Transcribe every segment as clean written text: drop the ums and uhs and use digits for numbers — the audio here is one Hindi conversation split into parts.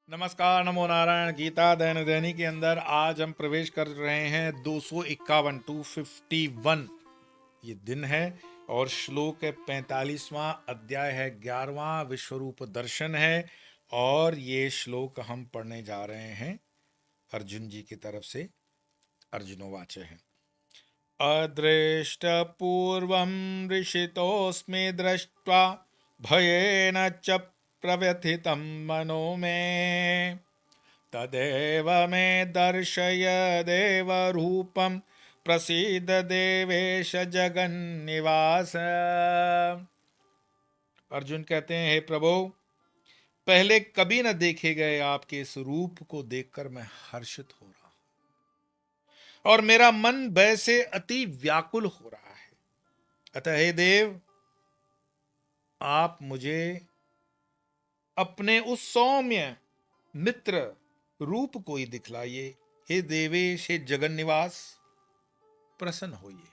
नमस्कार, नमो नारायण। गीता दैनिक दैनिक के अंदर आज हम प्रवेश कर रहे हैं 251 251 ये दिन है और श्लोक है 45वां, अध्याय है 11वां, विश्वरूप दर्शन है। और ये श्लोक हम पढ़ने जा रहे हैं अर्जुन जी की तरफ से। अर्जुनोवाच है, अदृष्टपूर्वं ऋषितोऽस्मि दृष्ट्वा भयेन च प्रव्यथितं मनो मे तदेव मे दर्शय देवरूपं प्रसीद देवेश जगन्निवास। अर्जुन कहते हैं, हे प्रभु, पहले कभी न देखे गए आपके इस रूप को देखकर मैं हर्षित हो रहा हूं और मेरा मन भय से अति व्याकुल हो रहा है। अतः हे देव, आप मुझे अपने उस सौम्य मित्र रूप को ही दिखलाइए। हे देवेश, हे जगन्निवास, प्रसन्न होइए।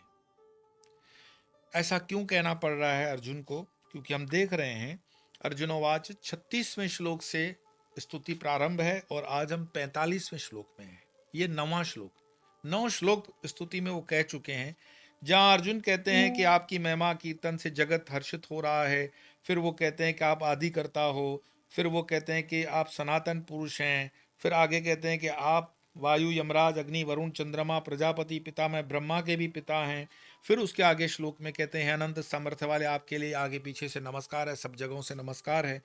ऐसा क्यों कहना पड़ रहा है अर्जुन को? क्योंकि हम देख रहे हैं अर्जुनोवाच 36वें श्लोक से स्तुति प्रारंभ है और आज हम 45वें श्लोक में हैं। ये 9वां श्लोक, 9 श्लोक स्तुति में वो कह चुके हैं, जहां अर्जुन कहते हैं कि आपकी महिमा कीर्तन से जगत हर्षित हो रहा है। फिर वो कहते हैं कि आप आदि करता हो। फिर वो कहते हैं कि आप सनातन पुरुष हैं। फिर आगे कहते हैं कि आप वायु, यमराज, अग्नि, वरुण, चंद्रमा, प्रजापति, पिता में ब्रह्मा के भी पिता हैं। फिर उसके आगे श्लोक में कहते हैं, अनंत सामर्थ्य वाले आपके लिए आगे पीछे से नमस्कार है, सब जगहों से नमस्कार है।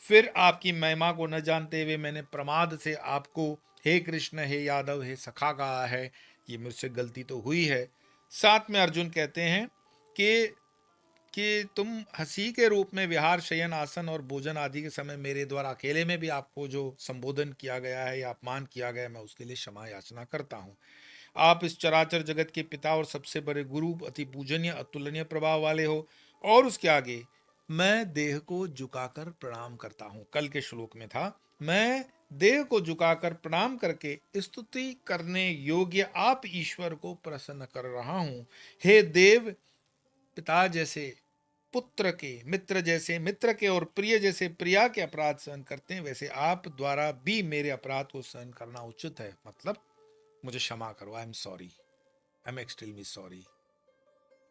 फिर आपकी महिमा को न जानते हुए मैंने प्रमाद से आपको हे कृष्ण, हे यादव, हे सखा कहा है। ये मुझसे गलती तो हुई है। साथ में अर्जुन कहते हैं कि तुम हंसी के रूप में विहार, शयन, आसन और भोजन आदि के समय मेरे द्वारा अकेले में भी आपको जो संबोधन किया गया है या अपमान किया गया है, मैं उसके लिए क्षमा याचना करता हूँ। आप इस चराचर जगत के पिता और सबसे बड़े गुरु, अति पूजनीय, अतुलनीय प्रभाव वाले हो। और उसके आगे, मैं देह को झुकाकर प्रणाम करता हूँ। कल के श्लोक में था, मैं देह को झुकाकर प्रणाम करके स्तुति करने योग्य आप ईश्वर को प्रसन्न कर रहा हूँ। हे देव, पिता जैसे पुत्र के, मित्र जैसे मित्र के और प्रिय जैसे प्रिया के अपराध सहन करते हैं, वैसे आप द्वारा भी मेरे अपराध को सहन करना उचित है। मतलब मुझे क्षमा करो, I am sorry, I am extremely sorry.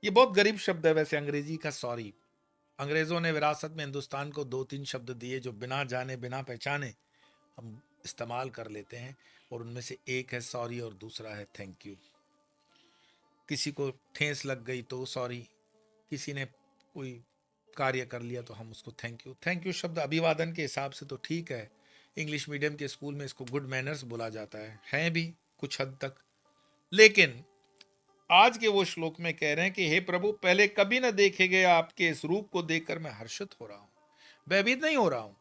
ये बहुत गरीब शब्द है वैसे अंग्रेजी का सॉरी। अंग्रेजों ने विरासत में हिंदुस्तान को 2-3 शब्द दिए जो बिना जाने बिना पहचाने हम इस्तेमाल कर लेते हैं, और उनमें से एक है सॉरी और दूसरा है थैंक यू। किसी को ठेस लग गई तो सॉरी, किसी ने कोई कार्य कर लिया तो हम उसको थैंक यू। थैंक यू शब्द अभिवादन के हिसाब से तो ठीक है, इंग्लिश मीडियम के स्कूल में इसको गुड मैनर्स बोला जाता है भी कुछ हद तक। लेकिन आज के वो श्लोक में कह रहे हैं कि हे प्रभु, पहले कभी न देखे गए आपके इस रूप को देखकर मैं हर्षित हो रहा हूं, भयभीत नहीं हो रहा हूं,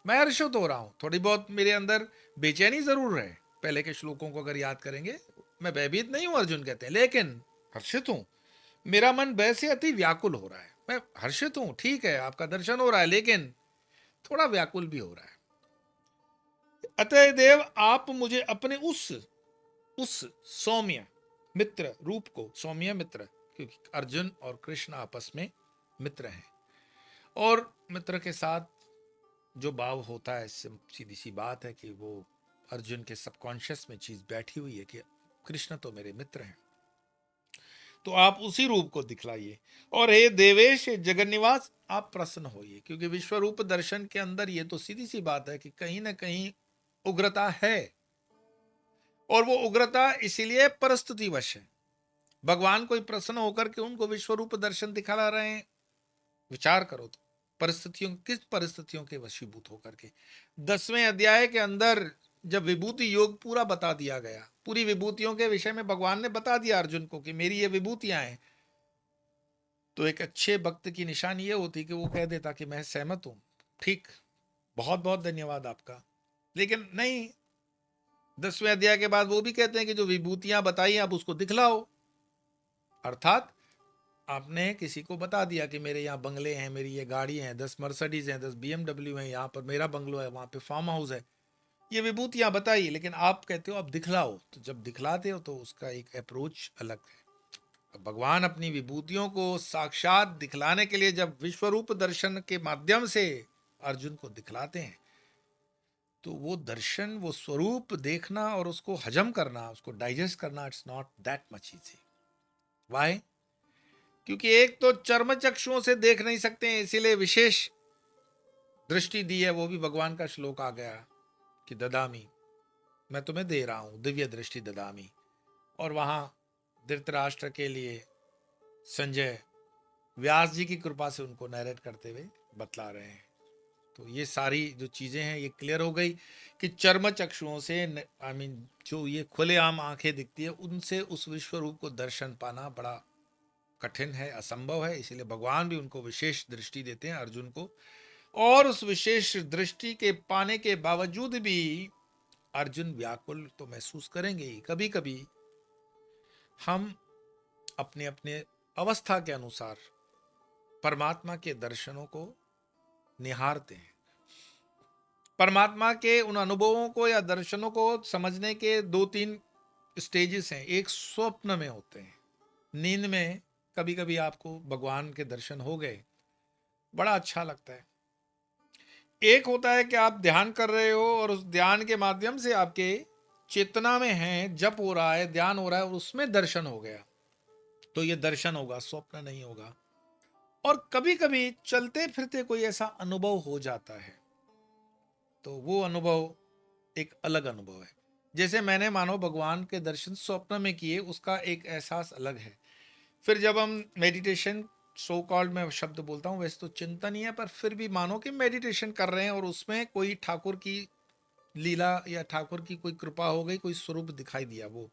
मैं हर्षित हो रहा हूं। थोड़ी बहुत मेरे अंदर बेचैनी जरूर है, पहले के श्लोकों को अगर याद करेंगे। मैं भयभीत नहीं हूं, अर्जुन कहते हैं, लेकिन हर्षित हूं। मेरा मन भय से अति व्याकुल हो रहा है। मैं हर्षित हूं, ठीक है, आपका दर्शन हो रहा है, लेकिन थोड़ा व्याकुल भी हो रहा है। अतः देव, आप मुझे अपने उस सौम्य मित्र रूप को, सौम्य मित्र, क्योंकि अर्जुन और कृष्ण आपस में मित्र हैं, और मित्र के साथ जो भाव होता है, सीधी सी बात है कि वो अर्जुन के सबकॉन्शियस में चीज बैठी हुई है कि कृष्ण तो मेरे मित्र हैं, तो आप उसी रूप को दिखलाइए। और हे देवेश, जगन्निवास, आप प्रसन्न होइए। क्योंकि विश्व रूप दर्शन के अंदर ये तो सीधी सी बात है कि कहीं ना कहीं उग्रता है, और वो उग्रता इसीलिए परिस्थितिवश है। भगवान कोई प्रसन्न होकर के उनको विश्व रूप दर्शन दिखा रहे हैं, विचार करो तो परिस्थितियों, किस परिस्थितियों के वशीभूत होकर के। 10वें अध्याय के अंदर जब विभूति योग पूरा बता दिया गया, पूरी विभूतियों के विषय में भगवान ने बता दिया अर्जुन को कि मेरी ये विभूतियां हैं, तो एक अच्छे भक्त की निशानी ये होती कि वो कह देता कि मैं सहमत हूं, ठीक, बहुत बहुत धन्यवाद आपका। लेकिन नहीं, 10वें अध्याय के बाद वो भी कहते हैं कि जो विभूतियां बताई आप उसको दिखलाओ। अर्थात आपने किसी को बता दिया कि मेरे यहाँ बंगले हैं, मेरी ये गाड़ी है, 10 मर्सिडीज हैं, 10 BMW हैं, यहाँ पर मेरा बंगलो है, वहां पे फार्म हाउस है, ये विभूतियां बताई। लेकिन आप कहते हो आप दिखलाओ, तो जब दिखलाते हो तो उसका एक अप्रोच अलग है। भगवान अपनी विभूतियों को साक्षात दिखलाने के लिए जब विश्वरूप दर्शन के माध्यम से अर्जुन को दिखलाते हैं, तो वो दर्शन, वो स्वरूप देखना और उसको हजम करना, उसको डाइजेस्ट करना, it's not that much easy. Why? क्योंकि एक तो चर्म चक्षुओं से देख नहीं सकते हैं, इसीलिए विशेष दृष्टि दी है। वो भी भगवान का श्लोक आ गया कि ददामी, मैं तुम्हें दे रहा हूं दिव्य दृष्टि ददामी। और वहां धृतराष्ट्र के लिए संजय व्यास जी की कृपा से उनको नरेट करते हुए बतला रहे हैं। तो ये सारी जो चीजें हैं ये क्लियर हो गई कि चर्म चक्षुओं से, आई मीन जो ये खुलेआम आंखें दिखती है, उनसे उस विश्व रूप को दर्शन पाना बड़ा कठिन है, असंभव है। इसीलिए भगवान भी उनको विशेष दृष्टि देते हैं अर्जुन को। और उस विशेष दृष्टि के पाने के बावजूद भी अर्जुन व्याकुल तो महसूस करेंगे ही। कभी कभी हम अपने अपने अवस्था के अनुसार परमात्मा के दर्शनों को निहारते हैं। परमात्मा के उन अनुभवों को या दर्शनों को समझने के दो तीन स्टेजेस हैं। एक स्वप्न में होते हैं, नींद में कभी कभी आपको भगवान के दर्शन हो गए, बड़ा अच्छा लगता है। एक होता है कि आप ध्यान कर रहे हो और उस ध्यान के माध्यम से आपके चेतना में है, जप हो रहा है, ध्यान हो रहा है और उसमें दर्शन हो गया, तो ये दर्शन होगा, स्वप्न नहीं होगा। और कभी कभी चलते फिरते कोई ऐसा अनुभव हो जाता है, तो वो अनुभव एक अलग अनुभव है। जैसे मैंने मानो भगवान के दर्शन स्वप्न में किए, उसका एक एहसास अलग है। फिर जब हम मेडिटेशन, सो कॉल्ड मैं शब्द बोलता हूँ, वैसे तो चिंतन ही है, पर फिर भी मानो कि मेडिटेशन कर रहे हैं और उसमें कोई ठाकुर की लीला या ठाकुर की कोई कृपा हो गई, कोई स्वरूप दिखाई दिया वो।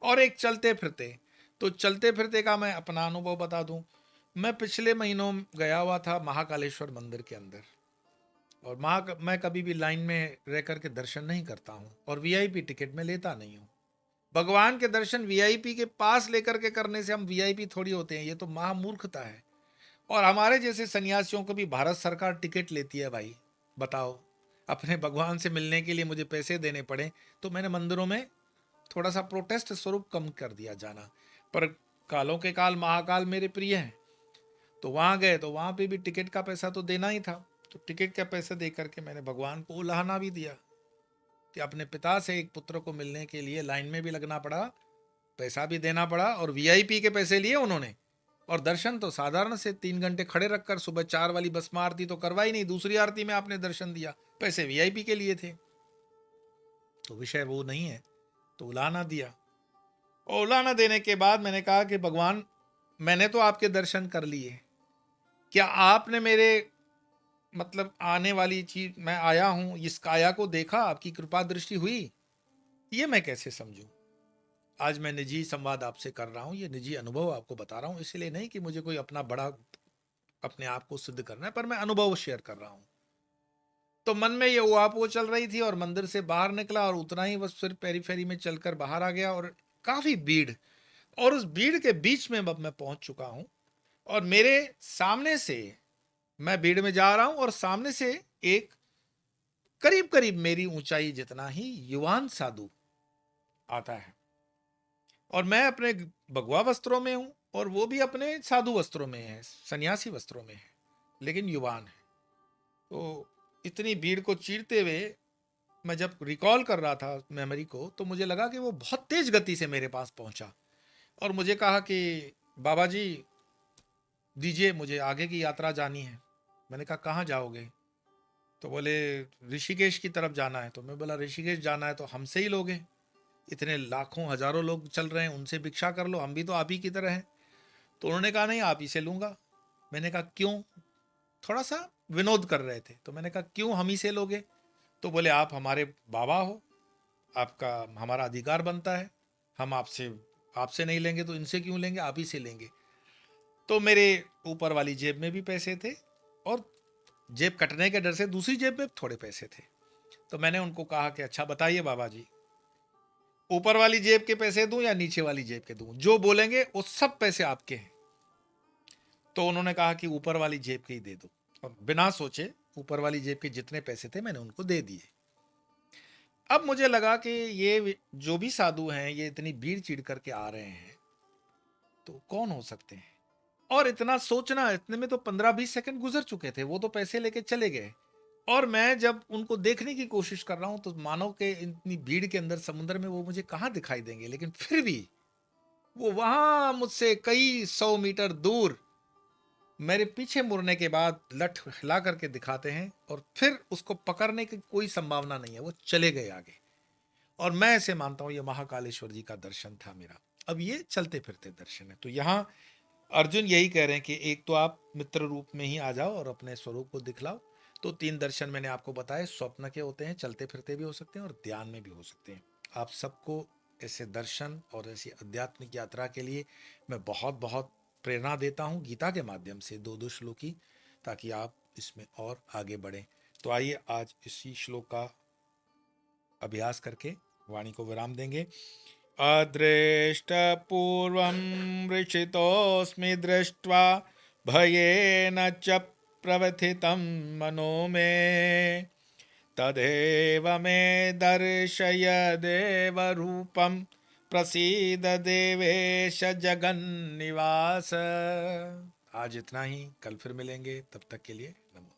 और एक चलते फिरते, तो चलते फिरते का मैं अपना अनुभव बता दूं। मैं पिछले महीनों गया हुआ था महाकालेश्वर मंदिर के अंदर, और मैं कभी भी लाइन में रह करके दर्शन नहीं करता हूँ और वीआईपी टिकट में लेता नहीं हूँ। भगवान के दर्शन वीआईपी के पास लेकर के करने से हम वीआईपी थोड़ी होते हैं, ये तो महामूर्खता है। और हमारे जैसे सन्यासियों को भी भारत सरकार टिकट लेती है भाई, बताओ। अपने भगवान से मिलने के लिए मुझे पैसे देने पड़े, तो मैंने मंदिरों में थोड़ा सा प्रोटेस्ट स्वरूप कम कर दिया जाना। पर कालों के काल महाकाल मेरे प्रिय हैं, तो वहां गए तो वहां पे भी टिकट का पैसा तो देना ही था। तो टिकट का पैसा दे करके मैंने भगवान को उलाहना भी दिया कि अपने पिता से एक पुत्र को मिलने के लिए लाइन में भी लगना पड़ा, पैसा भी देना पड़ा, और वीआईपी के पैसे लिए उन्होंने। और दर्शन तो साधारण से 3 घंटे खड़े रखकर सुबह 4 वाली बस में आरती तो करवाई नहीं, दूसरी आरती में आपने दर्शन दिया, पैसे वीआईपी के लिए थे। तो विषय वो नहीं है, तो उलाहना दिया। और उलाहना देने के बाद मैंने कहा कि भगवान, मैंने तो आपके दर्शन कर लिए, क्या आपने मेरे मतलब आने वाली चीज, मैं आया हूं इस काया को देखा, आपकी कृपा दृष्टि हुई, ये मैं कैसे समझूं? आज मैं निजी संवाद आपसे कर रहा हूं, ये निजी अनुभव आपको बता रहा हूं, इसलिए नहीं कि मुझे कोई अपना बड़ा अपने आप को सिद्ध करना है, पर मैं अनुभव शेयर कर रहा हूं। तो मन में ये वो चल रही थी और मंदिर से बाहर निकला और उतना ही बस फिर पेरी फेरी में चलकर बाहर आ गया, और काफी भीड़, और उस भीड़ के बीच में अब मैं पहुंच चुका हूं। और मेरे सामने से, मैं भीड़ में जा रहा हूं और सामने से एक करीब करीब मेरी ऊंचाई जितना ही युवान साधु आता है, और मैं अपने भगवा वस्त्रों में हूं और वो भी अपने साधु वस्त्रों में है, सन्यासी वस्त्रों में है, लेकिन युवान है। तो इतनी भीड़ को चीरते हुए मैं जब रिकॉल कर रहा था मेमोरी को, तो मुझे लगा कि वो बहुत तेज गति से मेरे पास पहुंचा और मुझे कहा कि बाबा जी दीजिए, मुझे आगे की यात्रा जानी है। मैंने कहा कहाँ जाओगे? तो बोले ऋषिकेश की तरफ जाना है। तो मैं बोला ऋषिकेश जाना है तो हमसे ही लोगे, इतने लाखों हजारों लोग चल रहे हैं, उनसे भिक्षा कर लो, हम भी तो आप ही की तरह हैं। तो उन्होंने कहा नहीं, आप ही से लूंगा। मैंने कहा क्यों? थोड़ा सा विनोद कर रहे थे। तो मैंने कहा क्यों हम ही से लोगे? तो बोले आप हमारे बाबा हो, आपका हमारा अधिकार बनता है, हम आपसे आपसे नहीं लेंगे तो इनसे क्यों लेंगे, आप ही से लेंगे। तो मेरे ऊपर वाली जेब में भी पैसे थे और जेब कटने के डर से दूसरी जेब में थोड़े पैसे थे। तो मैंने उनको कहा कि अच्छा बताइए बाबा जी, ऊपर वाली जेब के पैसे दूं या नीचे वाली जेब के दूं? जो बोलेंगे वो सब पैसे आपके हैं। तो उन्होंने कहा कि ऊपर वाली जेब के ही दे दो, और बिना सोचे ऊपर वाली जेब के जितने पैसे थे मैंने उनको दे दिए। अब मुझे लगा कि ये जो भी साधु हैं ये इतनी भीड़ चीड़ करके आ रहे हैं, तो कौन हो सकते हैं? और इतना सोचना, इतने में तो 15-20 सेकंड गुजर चुके थे, वो तो पैसे लेके चले गए। और मैं जब उनको देखने की कोशिश कर रहा हूं तो मानव के इतनी भीड़ के अंदर समुद्र में वो मुझे कहाँ दिखाई देंगे, लेकिन फिर भी वो वहां मुझसे कई 100 मीटर दूर मेरे पीछे मुड़ने के बाद लठ हिला करके दिखाते हैं, और फिर उसको पकड़ने की कोई संभावना नहीं है, वो चले गए आगे। और मैं ऐसे मानता हूं ये महाकालेश्वर जी का दर्शन था मेरा। अब ये चलते फिरते दर्शन है। तो यहाँ अर्जुन यही कह रहे हैं कि एक तो आप मित्र रूप में ही आ जाओ और अपने स्वरूप को दिखलाओ। तो 3 दर्शन मैंने आपको बताए, स्वप्न के होते हैं, चलते फिरते भी हो सकते हैं और ध्यान में भी हो सकते हैं। आप सबको ऐसे दर्शन और ऐसी आध्यात्मिक यात्रा के लिए मैं बहुत बहुत प्रेरणा देता हूँ गीता के माध्यम से, दो दो श्लोक की, ताकि आप इसमें और आगे बढ़ें। तो आइए आज इसी श्लोक का अभ्यास करके वाणी को विराम देंगे। अदृष्टपूर्वं वृषितोऽस्मि दृष्ट्वा भयेन च प्रव्यथितं मनो मे, तदेव मे दर्शय देवरूपं प्रसीद देवेश जगन्निवास। आज इतना ही, कल फिर मिलेंगे, तब तक के लिए नमस्कार।